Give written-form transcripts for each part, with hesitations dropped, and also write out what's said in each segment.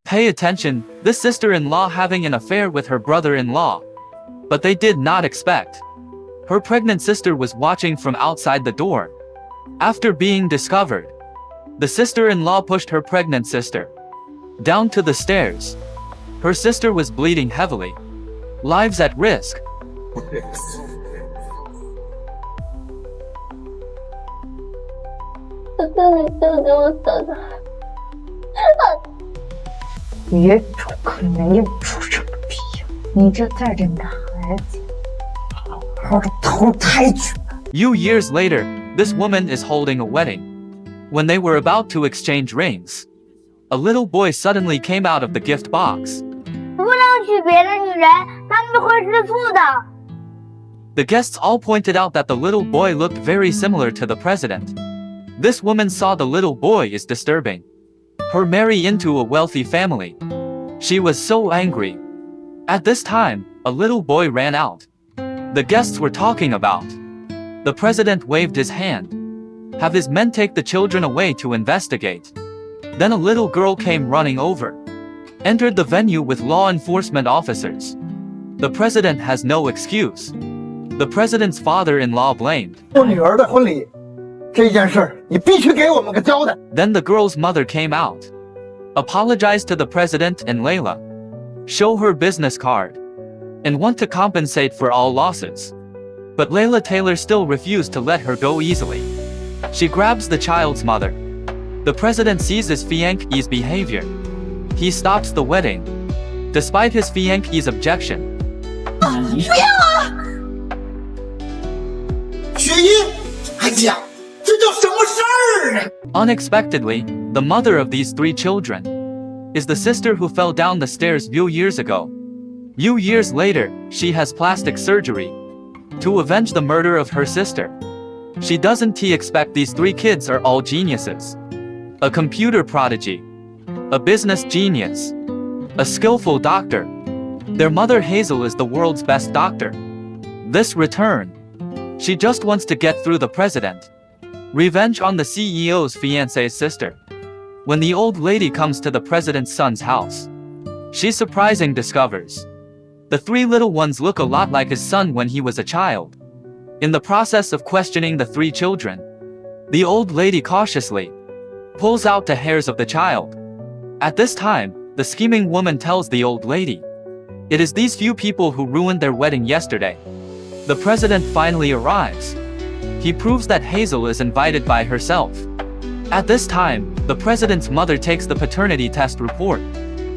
Pay attention, this sister-in-law having an affair with her brother-in-law. But they did not expect. Her pregnant sister was watching from outside the door. After being discovered, the sister-in-law pushed her pregnant sister down to the stairs. Her sister was bleeding heavily. Lives at risk. 别出可没有出什么屁呀！你这再这么大孩子，好好的投胎去吧。Few years later, this woman is holding a wedding. When they were about to exchange rings, a little boy suddenly came out of the gift box. 不能娶别的女人，他们会吃醋的。The guests all pointed out that the little boy looked very similar to the president. This woman saw the little boy is disturbing her marry into a wealthy family. She was so angry. At this time, a little boy ran out. The guests were talking about. The president waved his hand. Have his men take the children away to investigate. Then a little girl came running over. Entered the venue with law enforcement officers. The president has no excuse. The president's father-in-law blamed. 我女儿的婚礼，这件事你必须给我们个交代。 Then the girl's mother came out. Apologized to the president and Layla. Show her business card. And want to compensate for all losses. But Layla Taylor still refused to let her go easily. She grabs the child's mother. The president sees his fiance's behavior. He stops the wedding. Despite his fiance's objection. 雪姨，哎呀，这叫什么事儿啊？ Unexpectedly, the mother of these 3 children is the sister who fell down the stairs few years ago. Few years later, she has plastic surgery to avenge the murder of her sister. She doesn't expect these 3 kids are all geniuses. A computer prodigy, a business genius, a skillful doctor. Their mother Hazel is the world's best doctor. This return, she just wants to get through the president. Revenge on the CEO's fiance's sister. When the old lady comes to the president's son's house, she surprising discovers the 3 little ones look a lot like his son when he was a child. In the process of questioning the 3 children, the old lady cautiously pulls out the hairs of the child. At this time, the scheming woman tells the old lady, it is these few people who ruined their wedding yesterday. The president finally arrives. He proves that Hazel is invited by herself. At this time, the president's mother takes the paternity test report.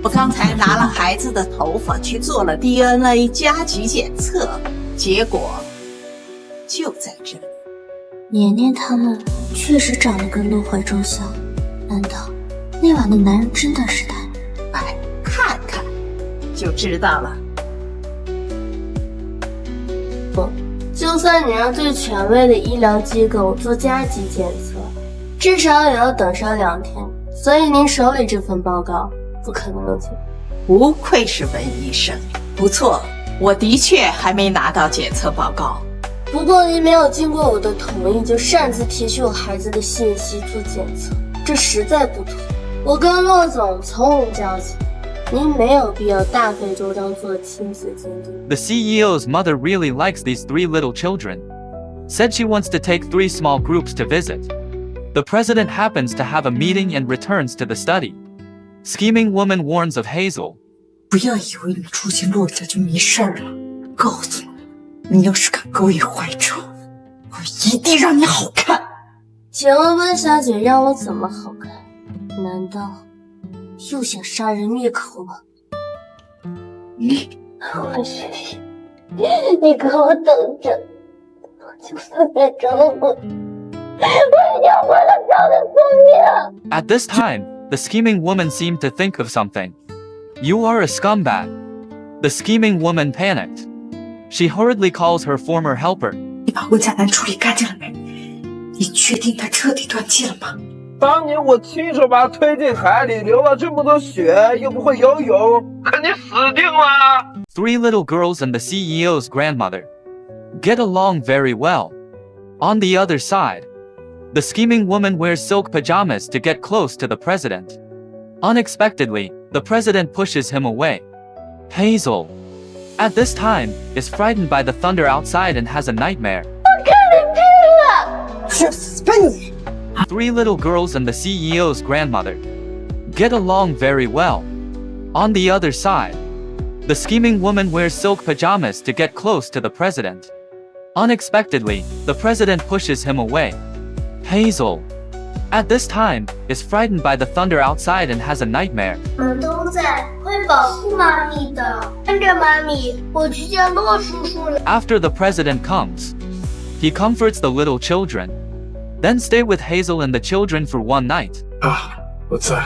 我刚才拿了孩子的头发去做了 DNA 加急检测，结果就在这里。年年他们确实长得跟陆怀中像，难道那晚的男人真的是他？哎，看看就知道了。就算你让最权威的医疗机构做加急检测，至少也要等上2天。所以您手里这份报告不可能有错。不愧是文医生，不错，我的确还没拿到检测报告。不过您没有经过我的同意就擅自提取我孩子的信息做检测，这实在不妥。我跟骆总从无交集，您没有必要大费周章做亲子监督。The CEO's mother really likes these 3 little children. Said she wants to take 3 small groups to visit. The president happens to have a meeting and returns to the study. Scheming woman warns of Hazel. 不要以为你出去落着就没事儿了，告诉你，你要是敢勾引怀中，我一定让你好看。请问温小姐让我怎么好看？难道又想杀人灭口吗？温雪莉，你给我等着，我就算变成了鬼，我一定为了找你送命。 At this time, the scheming woman seemed to think of something. You are a scumbag. The scheming woman panicked. She hurriedly calls her former helper. 你把温家楠处理干净了没？你确定他彻底断气了吗？当年我亲手把他推进海里，流了这么多血，又不会游泳，肯定死定了。 3 little girls and the CEO's grandmother get along very well. On the other side, the scheming woman wears silk pajamas to get close to the president. Unexpectedly, The president pushes him away. Hazel, at this time, is frightened by the thunder outside and has a nightmare. 去死吧你！ Three little girls and the CEO's grandmother get along very well. On the other side, the scheming woman wears silk pajamas to get close to the president. Unexpectedly, the president pushes him away. Hazel, at this time, is frightened by the thunder outside and has a nightmare. 我们都在，会保护妈咪的。跟着妈咪，我去见洛叔叔了。 After the president comes, he comforts the little children, then stay with Hazel and the children for one night. 啊，我在。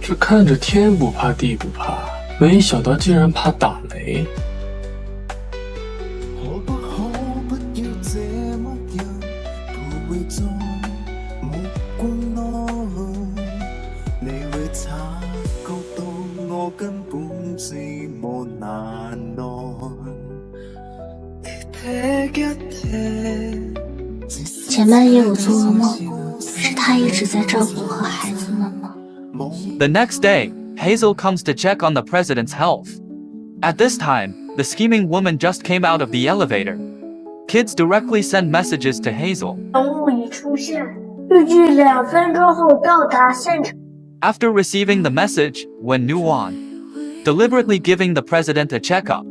这看着天不怕地不怕，没想到竟然怕打雷。前半夜我做噩梦，是他一直在照顾我和孩子们吗？ The next day, Hazel comes to check on the president's health. At this time, the scheming woman just came out of the elevator. Kids directly send messages to Hazel. 人物已出现，预计2分钟后到达现场。 After receiving the message, Wen Nuan, deliberately giving the president a checkup.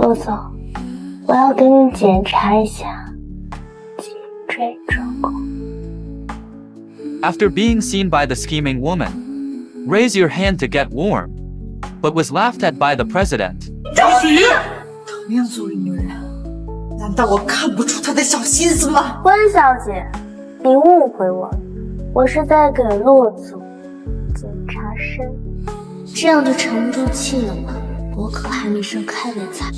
陆总，我要给你检查一下颈椎状况。 After being seen by the scheming woman, raise your hand to get warm, but was laughed at by the president. 同样作为女人，难道我看不出她的小心思吗？温小姐，你误会我了，我是在给骆总检查身，这样就沉不住气了吗？我可还没生开胃菜。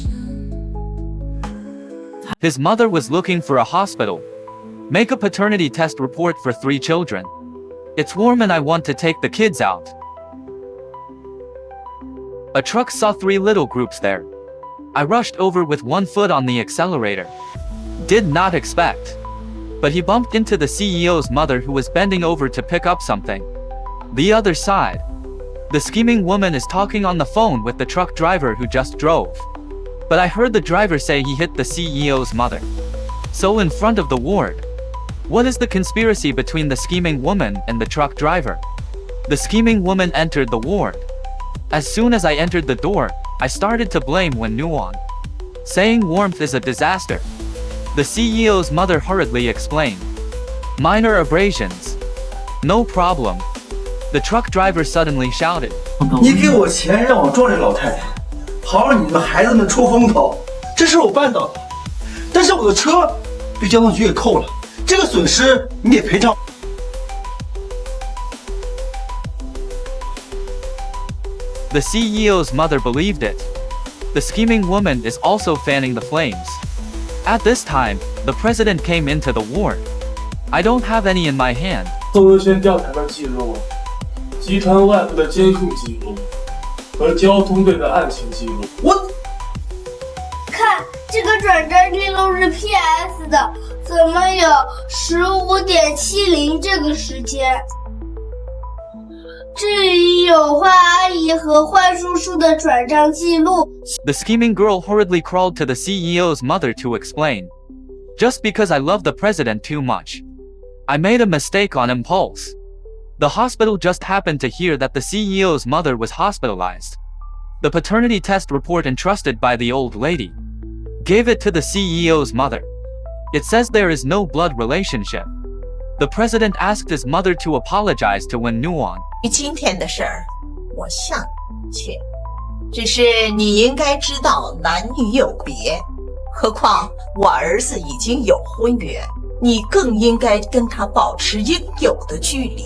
His mother was looking for a hospital. Make a paternity test report for 3 children. It's warm and I want to take the kids out. A truck saw 3 little groups there. I rushed over with 1 foot on the accelerator. Did not expect. But he bumped into the CEO's mother who was bending over to pick up something. The other side. The scheming woman is talking on the phone with the truck driver who just drove. But I heard the driver say he hit the CEO's mother. So in front of the ward. What is the conspiracy between the scheming woman and the truck driver? The scheming woman entered the ward. As soon as I entered the door, I started to blame Wen Nuan, saying warmth is a disaster. The CEO's mother hurriedly explained. Minor abrasions. No problem. The truck driver suddenly shouted. 你给我钱让我撞这老太太，好让你们孩子们出风头，这是我办到的。但是我的车被交通局给扣了，这个损失你得赔偿。 The CEO's mother believed it. The scheming woman is also fanning the flames. At this time, the president came into the ward. I don't have any in my hand. 综优先调查的记录、集团外部的监控记录和交通队的案情记录。我看这个转账记录是 PS 的，怎么有15:70这个时间？这里有坏阿姨和坏叔叔的转账记录。 The scheming girl hurriedly crawled to the CEO's mother to explain. Just because I love the president too much. I made a mistake on impulse. The hospital just happened to hear that the CEO's mother was hospitalized. The paternity test report entrusted by the old lady gave it to the CEO's mother. It says there is no blood relationship. The president asked his mother to apologize to Wen Nuan. 今天的事儿，我向你歉，只是你应该知道男女有别，何况我儿子已经有婚约，你更应该跟他保持应有的距离。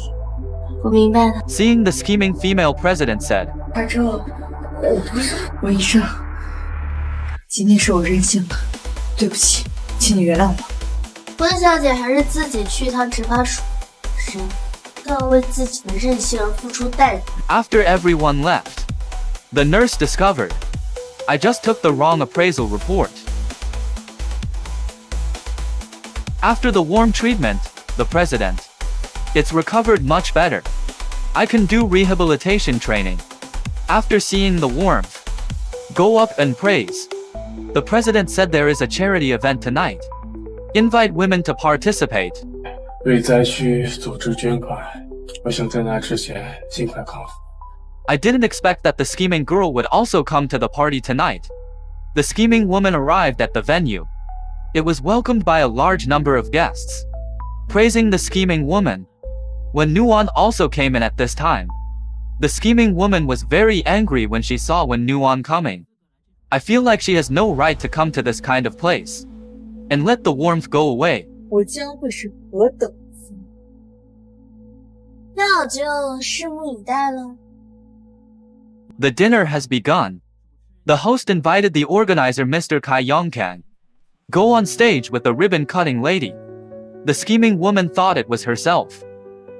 我明白了。 Seeing the scheming female president said, 大周，我医生，今天是我任性了，对不起。请你原谅我。温小姐还是自己去一趟执法署，谁都要为自己的任性而付出代价。 After everyone left, the nurse discovered I just took the wrong appraisal report. After the warm treatment, the president, it's recovered much better. I can do rehabilitation training. After seeing the warmth, go up and praise. The president said there is a charity event tonight. Invite women to participate. 为灾区组织捐款，我想在那之前尽快康复。 I didn't expect that the scheming girl would also come to the party tonight. The scheming woman arrived at the venue. It was welcomed by a large number of guests, praising the scheming woman. When Nuan also came in at this time, the scheming woman was very angry when she saw Nuan coming. I feel like she has no right to come to this kind of place. And let the warmth go away. 我将会是何等风光。那我就拭目以待了。 The dinner has begun. The host invited the organizer Mr. Kai Yongkang. Go on stage with the ribbon-cutting lady. The scheming woman thought it was herself.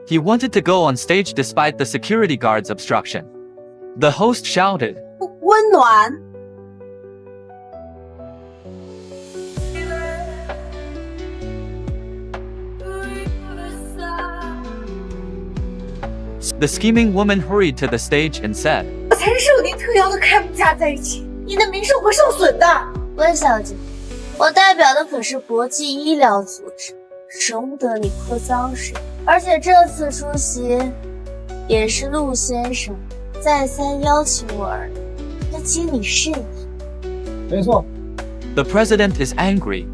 He wanted to go on stage despite the security guard's obstruction. The host shouted, 温暖。 The scheming woman hurried to the stage and said, 我才是受您特邀的开幕家在一起，您的名声会受损的。温小姐，我代表的可是国际医疗组织，容不得你泼脏水。而且这次出席也是陆先生再三邀请我而来，他接你是你。没错。 The president is angry.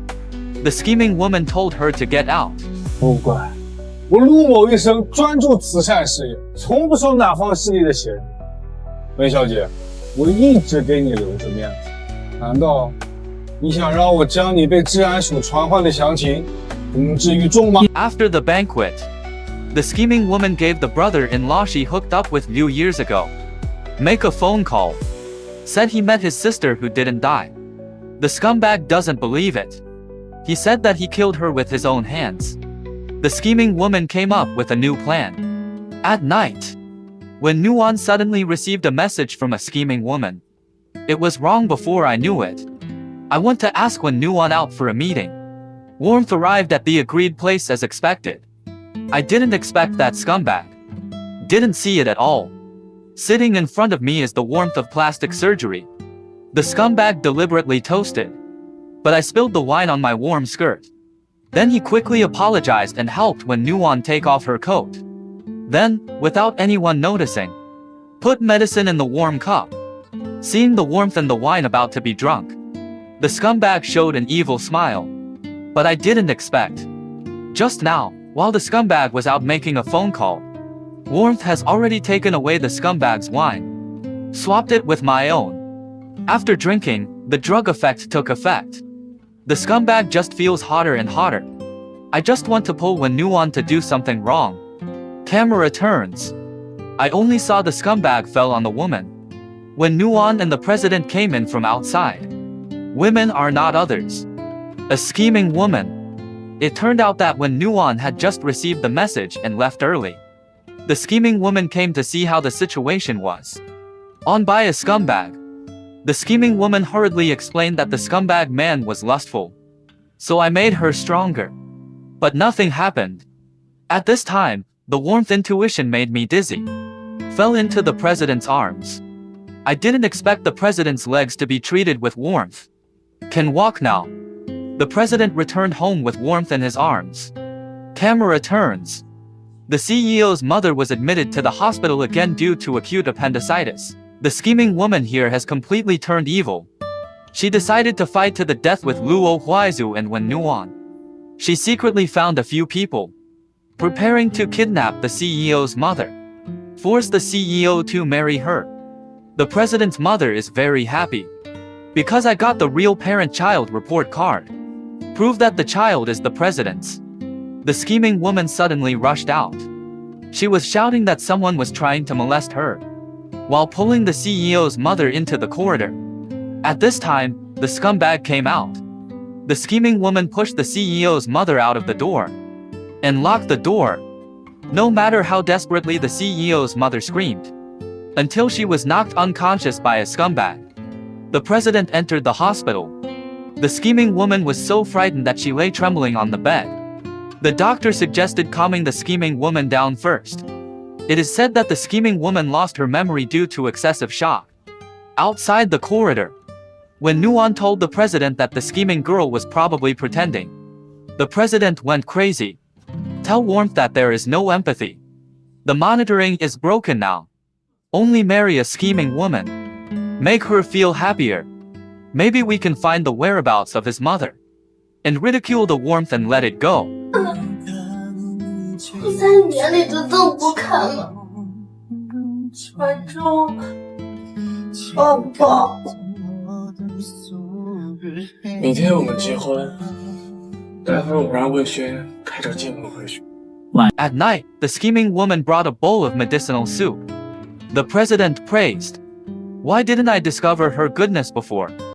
The scheming woman told her to get out. 不怪，我陆某一生专注慈善事业，从不受哪方势力的胁迫。温小姐，我一直给你留着面子，难道你想让我将你被治安署传唤的详情公之于众吗？ After the banquet, the scheming woman gave the brother-in-law she hooked up with few years ago make a phone call. Said he met his sister who didn't die. The scumbag doesn't believe it. He said that he killed her with his own hands. The scheming woman came up with a new plan. At night, when Nuan suddenly received a message from a scheming woman. It was wrong before I knew it. I went to ask Nuan out for a meeting. Warmth arrived at the agreed place as expected. I didn't expect that scumbag. Didn't see it at all. Sitting in front of me is the warmth of plastic surgery. The scumbag deliberately toasted. But I spilled the wine on my warm skirt. Then he quickly apologized and helped Nuan take off her coat. Then, without anyone noticing, put medicine in the warm cup. Seeing the warmth and the wine about to be drunk, the scumbag showed an evil smile. But I didn't expect. Just now, while the scumbag was out making a phone call, Warmth has already taken away the scumbag's wine, swapped it with my own. After drinking, the drug effect took effect. The scumbag just feels hotter and hotter. I just want to pull Nuan to do something wrong. Camera turns. I only saw the scumbag fell on the woman. When Nuan and the president came in from outside. Women are not others. A scheming woman. It turned out that Nuan had just received the message and left early. The scheming woman came to see how the situation was. On by a scumbag. The scheming woman hurriedly explained that the scumbag man was lustful. So I made her stronger. But nothing happened. At this time, the warmth intuition made me dizzy. Fell into the president's arms. I didn't expect the president's legs to be treated with warmth. Can walk now. The president returned home with warmth in his arms. Camera turns. The CEO's mother was admitted to the hospital again due to acute appendicitis. The scheming woman here has completely turned evil. She decided to fight to the death with Luo Huaizu and Nuan. She secretly found a few people preparing to kidnap the CEO's mother. Force the CEO to marry her. The president's mother is very happy. Because I got the real parent-child report card. Prove that the child is the president's. The scheming woman suddenly rushed out. She was shouting that someone was trying to molest her, while pulling the CEO's mother into the corridor. At this time, the scumbag came out. The scheming woman pushed the CEO's mother out of the door and locked the door, no matter how desperately the CEO's mother screamed, until she was knocked unconscious by a scumbag. The president entered the hospital. The scheming woman was so frightened that she lay trembling on the bed. The doctor suggested calming the scheming woman down first. It is said that the scheming woman lost her memory due to excessive shock. Outside the corridor, when Nuon told the president that the scheming girl was probably pretending, the president went crazy. Tell Warmth that there is no empathy. The monitoring is broken now. Only marry a scheming woman. Make her feel happier. Maybe we can find the whereabouts of his mother and ridicule the Warmth and let it go. 3年里就这么不堪吗？怀中，爸爸。明天我们结婚，待会儿我让魏轩开车接我们回去。 At night, the scheming woman brought a bowl of medicinal soup. The president praised. Why didn't I discover her goodness before?